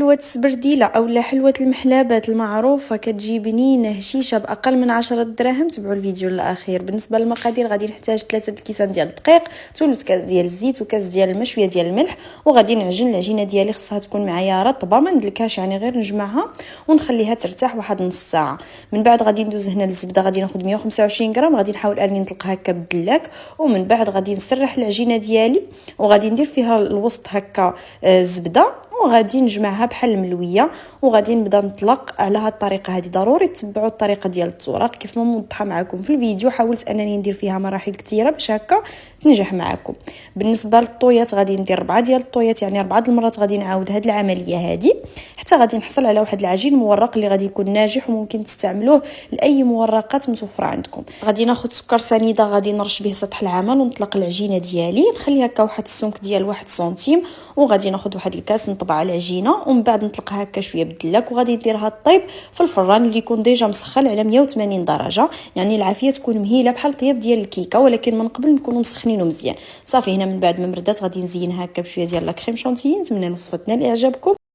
حلوة السبرديلة اولا حلوة المحلابات المعروفة، كتجي بنينة هشيشة باقل من 10 دراهم. تبعوا الفيديو للاخير. بالنسبة للمقادير غادي نحتاج 3 الكيسان ديال الدقيق، ثلث كاس ديال الزيت، وكاس ديال الماء، شويه ديال الملح. وغادي نعجن العجينه ديالي، خصها تكون معايا رطبه، ما ندلكهاش يعني غير نجمعها ونخليها ترتاح واحد نص ساعه. من بعد غادي ندوز هنا للزبده، غادي ناخذ 125 غرام، غادي نحاول اني نطلقها هكا بالدلاك. ومن بعد غادي نسرح العجينه ديالي وغادي ندير فيها الوسط هكا الزبده، وغادي نجمعها بحال الملويه. وغادي نبدا نطلق على هذه الطريقه هذه. ضروري تتبعوا الطريقه ديال التوراق كيف ما موضحه معكم في الفيديو. حاولت انني ندير فيها مراحل كثيره باش هكا تنجح معكم. بالنسبه للطويات غادي ندير 4 ديال الطويات، يعني 4 المرات غادي نعاود هذه العمليه هذه حتى غادي نحصل على واحد العجين مورق اللي غادي يكون ناجح وممكن تستعملوه لاي مورقات متوفره عندكم. غادي ناخذ سكر سنيده، غادي نرش به سطح العمل ونطلق العجينه ديالي، نخليها هكا واحد السمك ديال 1 سنتيم. وغادي ناخذ واحد الكاس نطبع على العجينه، ومن بعد نطلقها هكا شويه بالدلاك. وغادي نديرها طيب في الفران اللي يكون ديجا مسخن على 180 درجه، يعني العافيه تكون مهيله بحال طياب ديال الكيكه، ولكن من قبل نكونوا مسخنينه مزيان. صافي هنا من بعد ما مردات غادي نزينها هكا بشويه ديال لا كريم شانتيي. نتمنى وصفتنا لاعجابكم.